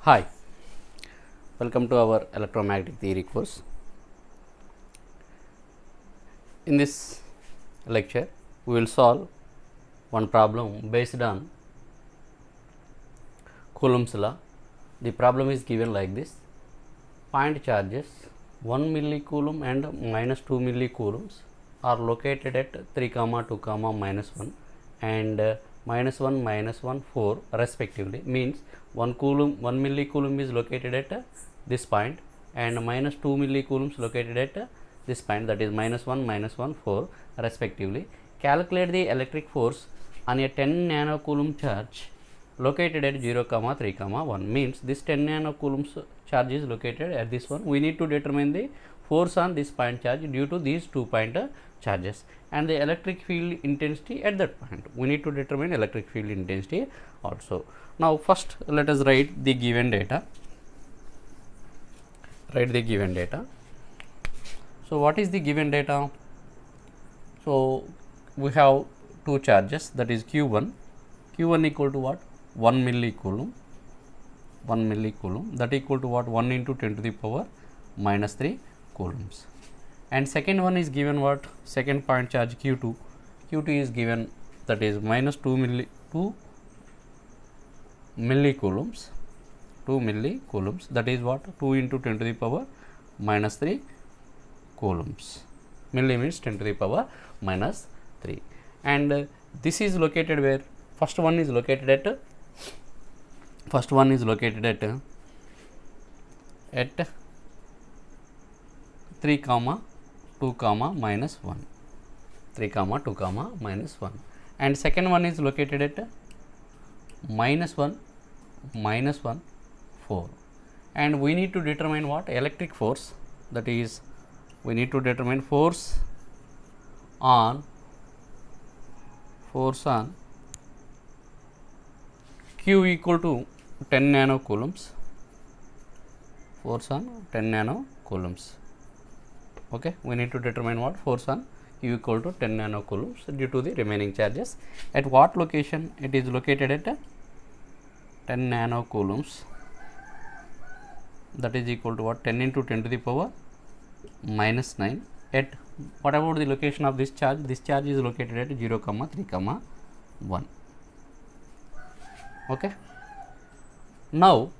Hi, welcome to our electromagnetic theory course. In this lecture, we will solve one problem based on Coulomb's law. The problem is given like this: point charges 1 millicoulomb and minus 2 millicoulombs are located at 3, 2, minus 1 and minus 1, minus 1, 4 respectively. Means 1 millicoulomb is located at this point and minus 2 millicoulombs located at this point, that is minus 1, minus 1, 4 respectively. Calculate the electric force on a 10 nanocoulomb charge located at 0, 3, 1. Means this 10 nanocoulombs charge is located at this one. We need to determine the force on this point charge due to these 2 point charges and the electric field intensity at that point. We need to determine electric field intensity also. Now, first let us write the given data. So, what is the given data? So, we have two charges, that is Q1 equal to what? 1 millicoulomb, that equal to what? 1 into 10 to the power minus 3 coulombs. And second one is given what? Second point charge Q2 is given, that is minus 2 millicoulombs, that is what? 2 into 10 to the power minus 3 coulombs. Milli means 10 to the power minus 3. And this is located where? First one is located at 3, 2, minus 1, and second one is located at minus 1, 4, and we need to determine what? Electric force, that is we need to determine force on Q equal to 10 nanocoulombs, force on 10 nanocoulombs. Okay, we need to determine what? Force on Q equal to 10 nanocoulombs due to the remaining charges. At what location? It is located at 10 nanocoulombs, that is equal to what? 10 into 10 to the power minus 9. At what about the location of this charge? This charge is located at 0, 3, 1. Okay. Now,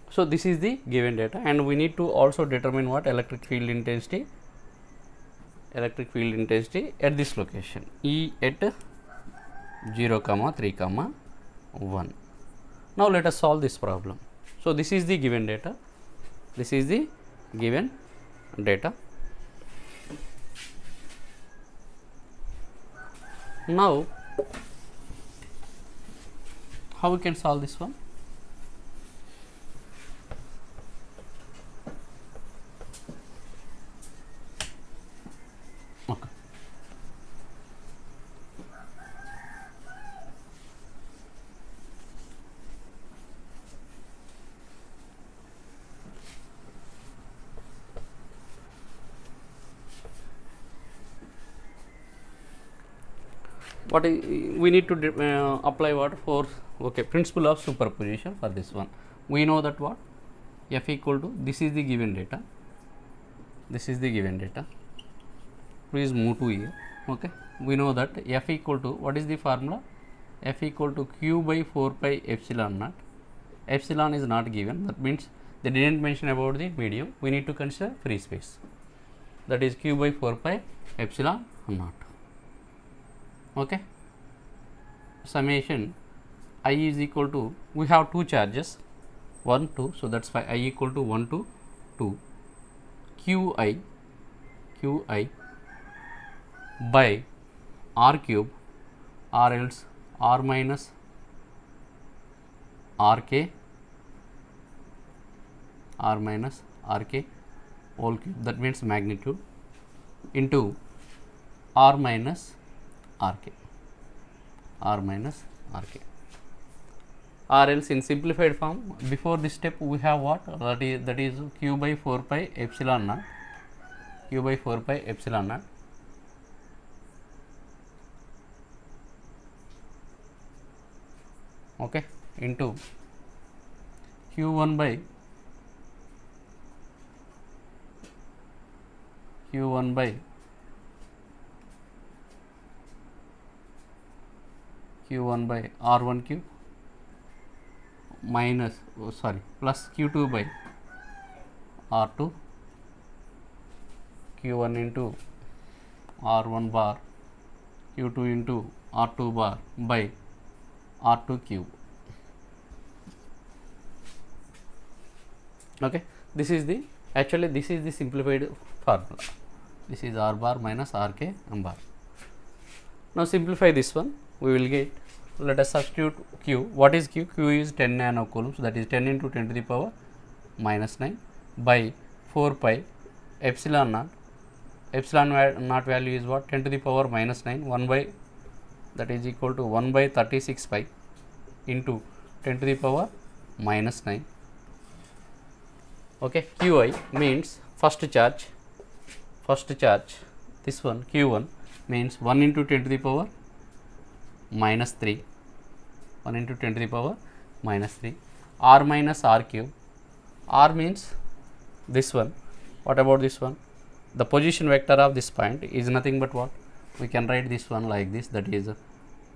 so this is the given data, and we need to also determine what? Electric field intensity at this location, E at 0, 3, 1. Now, let us solve this problem. So, this is the given data. Now, how we can solve this one? Okay. What we need to apply what? Force. Okay, principle of superposition for this one. We know that what? F equal to, this is the given data. Please move to here. Okay, we know that F equal to, what is the formula? F equal to Q by 4 pi epsilon naught. Epsilon is not given, that means they didn't mention about the medium. We need to consider free space, that is Q by 4 pi epsilon naught. Okay, summation I is equal to, we have two charges 1, 2, so that's why I equal to 1 to 2 Qi by R cube, or else R minus RK whole cube, that means magnitude, into R minus RK, or else in simplified form, before this step we have what? That is Q by 4 pi epsilon naught, okay, into q1 by q1 by q1 by r1 cube minus plus q2 by r2 q1 into r1 bar q2 into r2 bar by r2 cube. Okay, this is the simplified formula. This is r bar minus rk bar. Now simplify this one, we will get, let us substitute q. What is q? Q is 10 nanocoulombs, that is 10 into 10 to the power minus 9 by 4 pi epsilon naught. Epsilon naught value is what? 10 to the power minus 9, 1 by, that is equal to 1 by 36 pi into 10 to the power minus 9. Okay, qi means first charge, this one q1 means 1 into 10 to the power minus 3, 1 into 10 to the power minus 3, r minus r cube, r means this one. What about this one? The position vector of this point is nothing but what? We can write this one like this, that is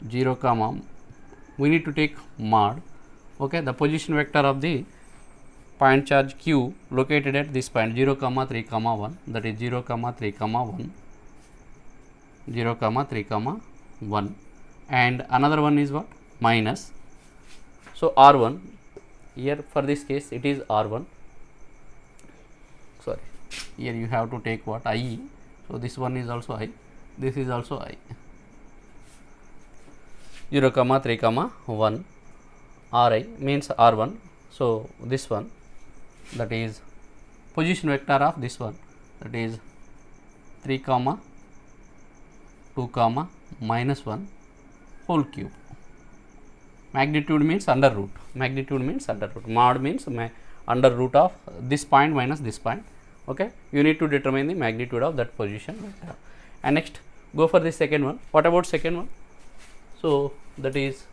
0 comma, we need to take mod. Okay, the position vector of the point charge q located at this point 0 comma 3 comma 1, that is 0 comma 3 comma 1, 0 comma 3 comma 1, and another one is what? Minus. So r1 here, for this case it is r1, sorry, here you have to take what? I. So this one is also I, this is also I, 0 comma 3 comma 1, ri means r1. So this one, that is position vector of this one, that is 3 comma 2 comma minus 1 whole cube. Magnitude means under root, mod means under root of this point minus this point. Okay, you need to determine the magnitude of that position vector. And next go for the second one. What about second one? So that is,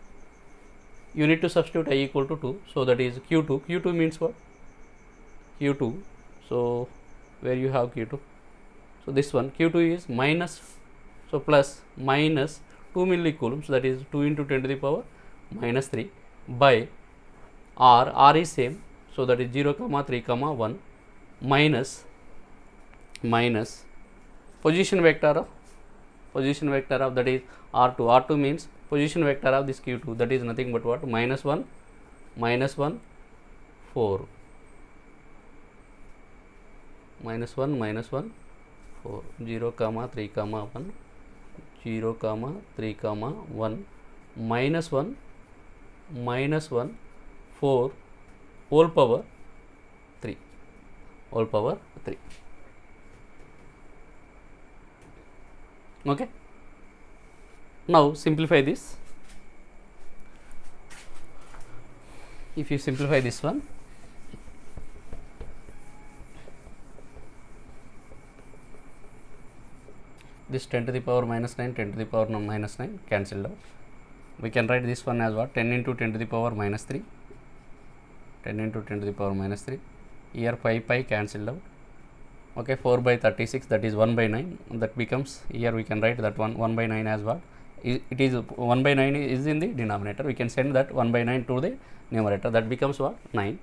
you need to substitute I equal to 2, so that is q2 means what? q2, so where you have q2, so this one q2 is minus, so plus minus 2 millicoulombs, that is 2 into 10 to the power minus 3 by r is same, so that is 0 comma 3 comma 1 minus position vector of that is r2 means position vector of this q2, that is nothing but what? minus 1 4, minus 1 4, 0 comma 3 comma 1, 0 comma 3 comma 1, minus 1 4 whole power 3. Okay, now simplify this. If you simplify this one, this 10 to the power minus 9, 10 to the power minus 9 cancelled out. We can write this one as what? 10 into 10 to the power minus 3, 10 into 10 to the power minus 3. Here 5 pi cancelled out. Okay, 4 by 36, that is 1 by 9, that becomes, here we can write that 1 by 9 as what? It is 1 by 9 is in the denominator, we can send that 1 by 9 to the numerator, that becomes what? 9.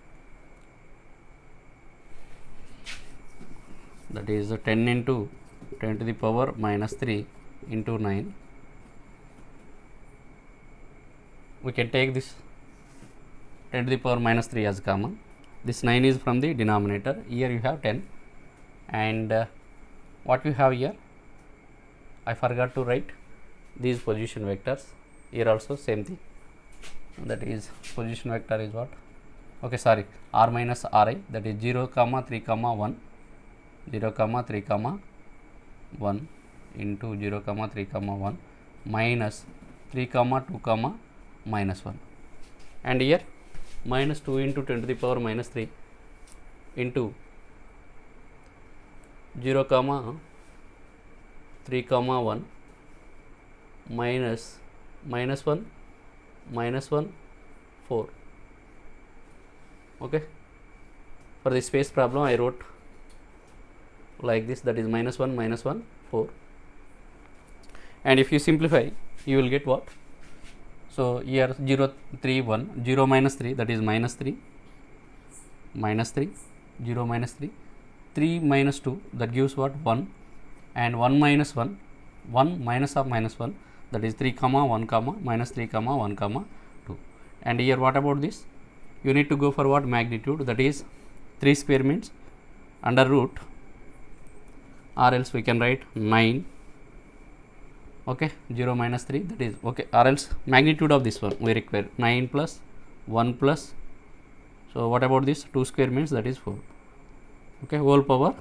That is 10 into 10 to the power minus 3 into 9. We can take this 10 to the power minus 3 as common. This 9 is from the denominator. Here you have 10. And what you have here? I forgot to write these position vectors. Here also same thing. That is position vector is what? Okay, sorry, r minus ri, that is 0 comma 3 comma 1, 0 comma 3 comma 1 into 0 comma 3 comma 1 minus 3 comma 2 comma minus 1, and here minus 2 into 10 to the power minus 3 into 0 comma 3 comma 1 minus 1 4. Okay, for the space problem I wrote like this, that is -1 4, and if you simplify you will get what? So here 0 3 1, 0 minus 3, that is -3, -3, 0 minus 3, 3 minus 2, that gives what? 1, and 1 minus 1, 1 minus of -1, that is 3 comma 1 comma -3 comma 1 comma 2. And here what about this? You need to go for what? Magnitude, that is 3 square means under root, or else we can write 9. Okay, 0 minus 3, that is okay, or else magnitude of this one we require 9 plus 1 plus, so what about this? 2 square means that is 4. Okay, whole power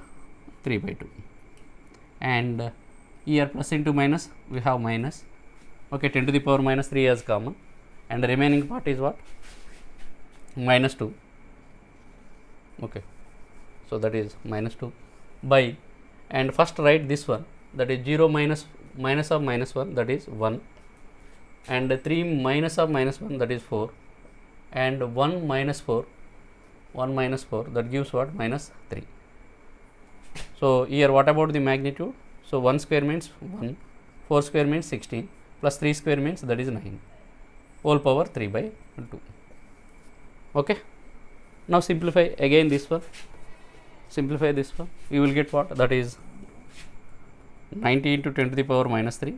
3 by 2, and here plus into minus we have minus. Okay, 10 to the power minus 3 as common, and the remaining part is what? -2. Okay, so that is -2 by, and first write this one, that is 0 minus of -1, that is 1, and 3 minus of -1, that is 4, and 1 minus 4, that gives what? -3. So here what about the magnitude? So 1 square means 1, 4 square means 16, plus 3 square means that is 9, whole power 3 by 2. Okay, now simplify again this one, simplify this one, you will get what? That is 90 into 10 to the power -3,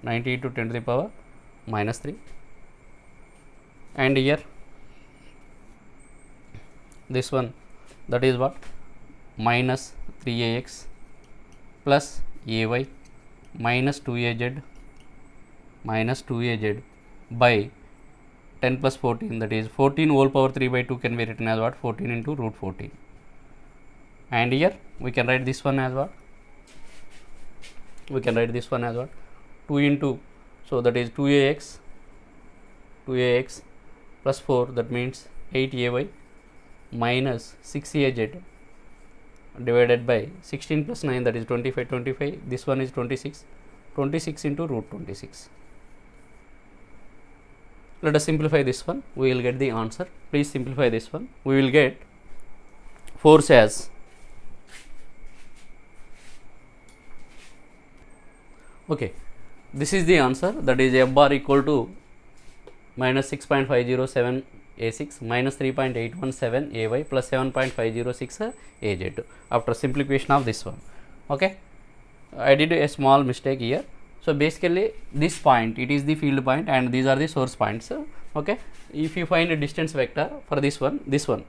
90 into 10 to the power -3, and here this one, that is what? Minus 3ax plus ay minus 2az by 10 plus 14, that is 14 whole power 3 by 2 can be written as what? 14 into root 14, and here we can write this one as what? We can write this one as what? 2 into, so that is 2ax plus 4, that means 8ay minus 6az divided by 16 plus 9, that is 25, this one is 26 into root 26. Let us simplify this one, we will get the answer. Please simplify this one, we will get force as, okay, this is the answer, that is F bar equal to -6.507 A6 minus 3.817 AY plus 7.506 AZ after simplification of this one. Okay, I did a small mistake here. So basically this point, it is the field point and these are the source points. Okay, if you find a distance vector for this one,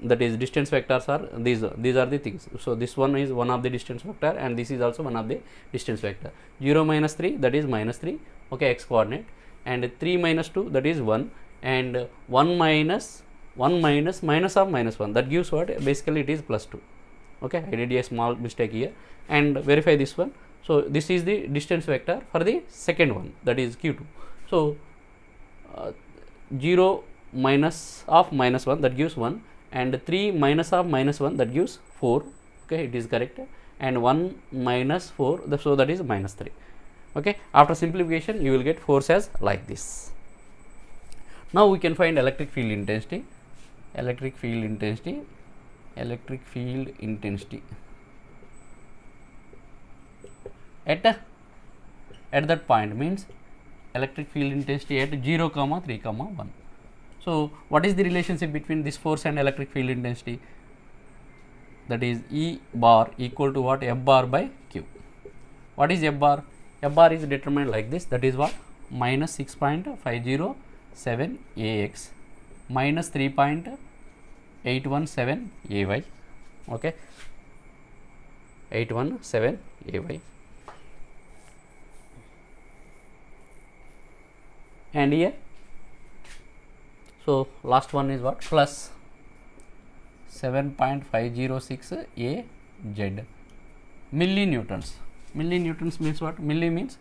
that is distance vectors are these are the things. So this one is one of the distance vector and this is also one of the distance vector. 0 minus 3, that is -3, okay, x coordinate, and 3 minus 2, that is 1, and 1 minus of -1, that gives what? Basically it is +2. Okay, I did a small mistake here, and verify this one. So this is the distance vector for the second one, that is q2. So 0 minus of -1, that gives 1, and 3 minus of -1, that gives 4. Okay, it is correct, and 1 minus 4, so that is -3. Okay, after simplification you will get force as like this. Now we can find electric field intensity. Electric field intensity at that point means electric field intensity at 0, 3, 1. So what is the relationship between this force and electric field intensity? That is E bar equal to what? F bar by Q. What is F bar? F bar is determined like this, that is what? -6.507 AX minus 3.817 AY. Okay, 817 AY. And here, so last one is what? Plus 7.506 AZ. Millinewtons. Millinewtons means what? Milli means,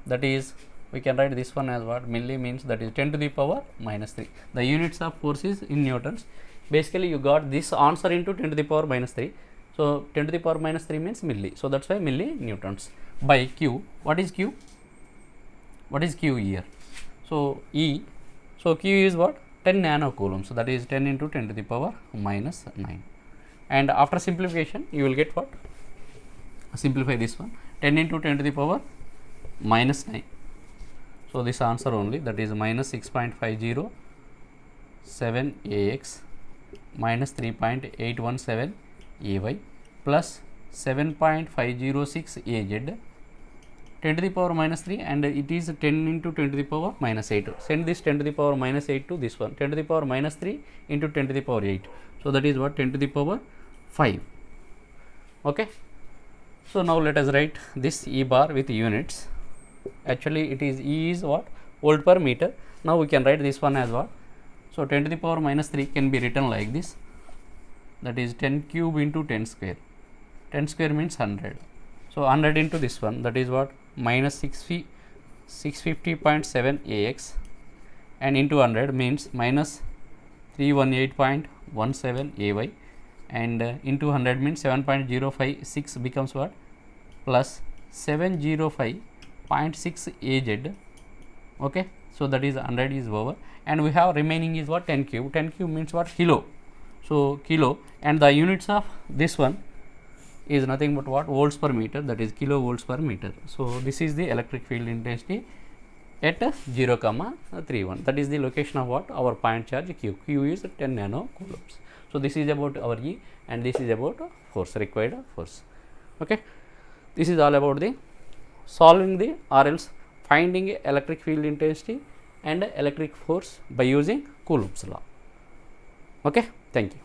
that is, we can write this one as what? Milli means that is 10 to the power -3. The units of force is in newtons. Basically you got this answer into 10 to the power -3. So 10 to the power -3 means milli. So that's why millinewtons by Q. What is Q? What is Q here? So E. So Q is what? 10 nanocoulombs. So that is 10 into 10 to the power minus 9. And after simplification, you will get what? Simplify this one. 10 into 10 to the power minus 9. So this answer only, that is minus 6.507 AX minus 3.817 AY plus 7.506 AZ 10 to the power minus 3, and it is 10 into 10 to the power minus 8. Send this 10 to the power minus 8 to this one, 10 to the power minus 3 into 10 to the power 8. So that is what? 10 to the power 5. Okay. So now let us write this E bar with units. Actually it is E is what? Volt per meter. Now we can write this one as what? So 10 to the power minus 3 can be written like this, that is 10 cube into 10 square. 10 square means 100. So 100 into this one, that is what? Minus 650.7 AX, and into 100 means minus 318.17 AY, and into 100 means 7.056 becomes what? Plus 705.6 AZ. Okay. So that is 100 is over, and we have remaining is what? 10 cube. 10 cube means what? Kilo. So kilo, and the units of this one is nothing but what? Volts per meter, that is kilovolts per meter. So this is the electric field intensity at 0, 31. That is the location of what? Our point charge Q. Q is 10 nanocoulombs. So this is about our E, and this is about force, required force. Okay. This is all about the solving the, or else finding electric field intensity and electric force by using Coulomb's law. Okay. Thank you.